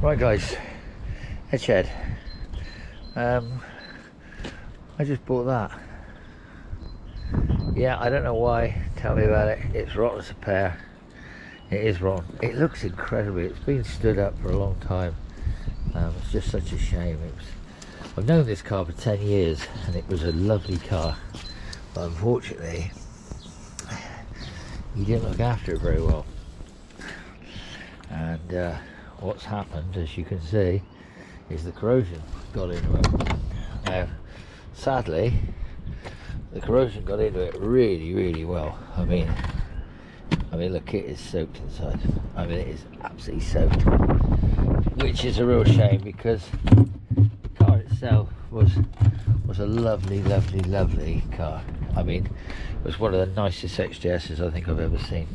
Right guys, EdShed. I just bought that. Yeah, I don't know why. Tell me about it. It's rotten as a pear. It is rotten. It looks incredible. It's been stood up for a long time. It's just such a shame. I've known this car for 10 years and it was a lovely car, but unfortunately he didn't look after it very well. And what's happened, as you can see, is the corrosion got into it. Now, sadly, the corrosion got into it really well. I mean, look, it is soaked inside. I mean, it is absolutely soaked, which is a real shame because the car itself was a lovely car. I mean, it was one of the nicest XJSs I think I've ever seen.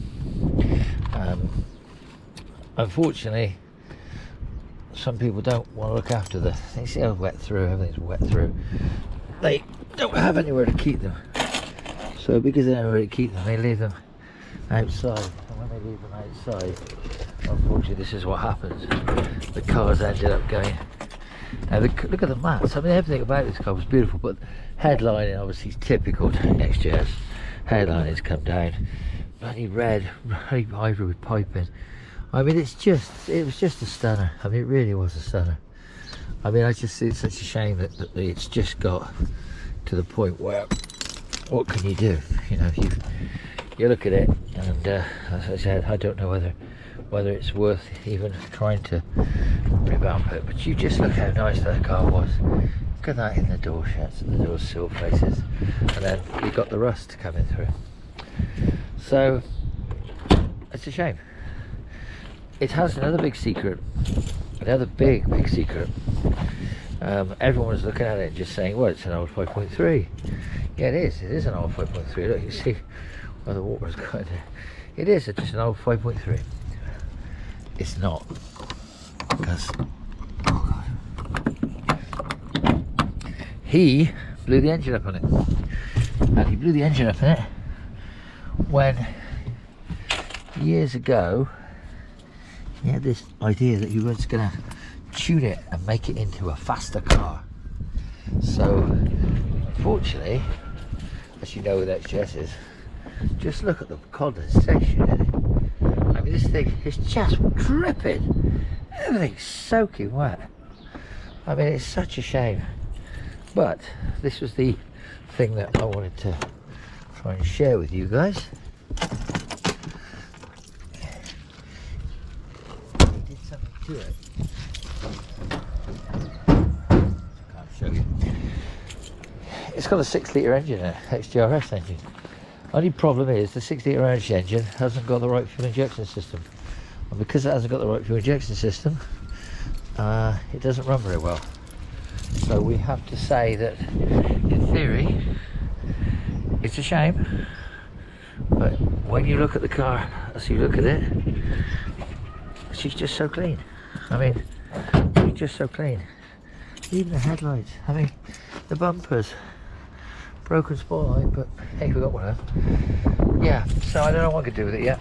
Unfortunately, some people don't want to look after they see how wet through, everything's wet through. They don't have anywhere to keep them. So because they don't have anywhere to keep them, they leave them outside. And when they leave them outside, unfortunately this is what happens. The cars ended up going. Now look at the mats. I mean, everything about this car was beautiful, but headlining obviously is typical to XJS. Headlining's come down. Bloody red, bloody ivory with piping. I mean, it was just a stunner. I mean, it really was a stunner. I mean, I just see it's such a shame that it's just got to the point where, what can you do? You know, you look at it, and as I said, I don't know whether it's worth even trying to revamp it. But you just look how nice that car was. Look at that in the door shuts and the door sill faces, and then you got the rust coming through. So it's a shame. It has another big secret, another big secret. Everyone was looking at it and just saying, well, it's an old 5.3. Yeah, it is an old 5.3. Look, you see where the water's going there. It is just an old 5.3. It's not, because he blew the engine up on it. And he blew the engine up on it when years ago he had this idea that he was going to tune it and make it into a faster car. So unfortunately, as you know with XJSs, just look at the condensation in it. I mean, this thing is just dripping. Everything's soaking wet. I mean, it's such a shame. But this was the thing that I wanted to try and share with you guys. To it. Can't show you. It's got a 6-litre engine in it, XJRS engine. Only problem is the 6-litre engine hasn't got the right fuel injection system, and because it hasn't got the right fuel injection system, it doesn't run very well. So we have to say that, in theory, it's a shame. But when you look at the car, as you look at it, she's just so clean. I mean, she's just so clean. Even the headlights. I mean, the bumpers. Broken spotlight, but hey, we got one of them. Yeah, so I don't know what I could do with it yet.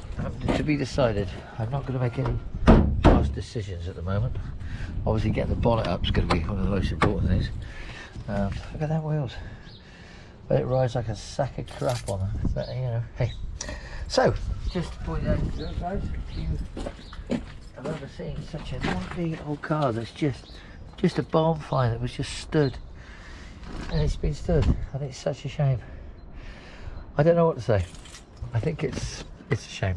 To be decided. I'm not going to make any fast decisions at the moment. Obviously, getting the bonnet up is going to be one of the most important things. Look at that wheels. But it rides like a sack of crap on them. But, you know, hey. So, just to point out to you guys, I've never seen such a lovely old car that's just a bonfire that was just stood, and it's been stood, and it's such a shame. I don't know what to say. I think it's a shame.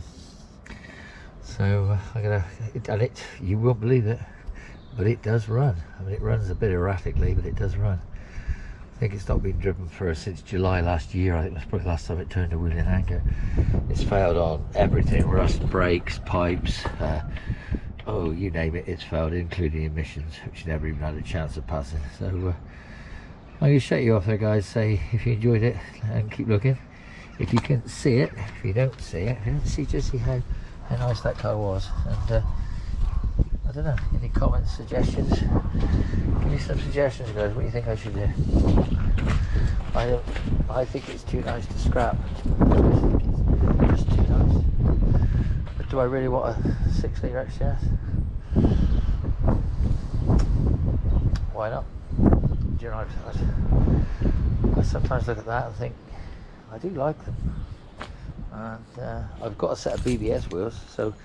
So I'm gonna, and it, you won't believe it, but it does run. I mean, it runs a bit erratically, but it does run. I think it's not been driven for since July last year. I think that's probably the last time it turned a wheel in anger. It's failed on everything: rust, brakes, pipes, oh, you name it, it's failed, including emissions, which never even had a chance of passing. So I'm going to shut you off there, guys. Say if you enjoyed it and keep looking. If you can see it, if you don't see it, if you don't see, just see how nice that car was. And I don't know, any comments, suggestions? Give me some suggestions, guys. What do you think I should do? I think it's too nice to scrap. It's just too nice. But do I really want a 6-litre XJS? why not? Do you know, I sometimes look at that and think, I do like them. And I've got a set of BBS wheels, so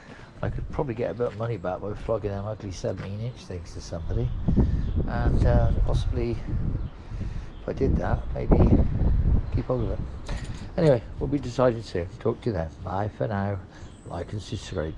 I could probably get a bit of money back by flogging them ugly 17-inch things to somebody. And possibly, if I did that, maybe keep hold of it. Anyway, we'll be deciding soon. Talk to you then. Bye for now. Like and subscribe.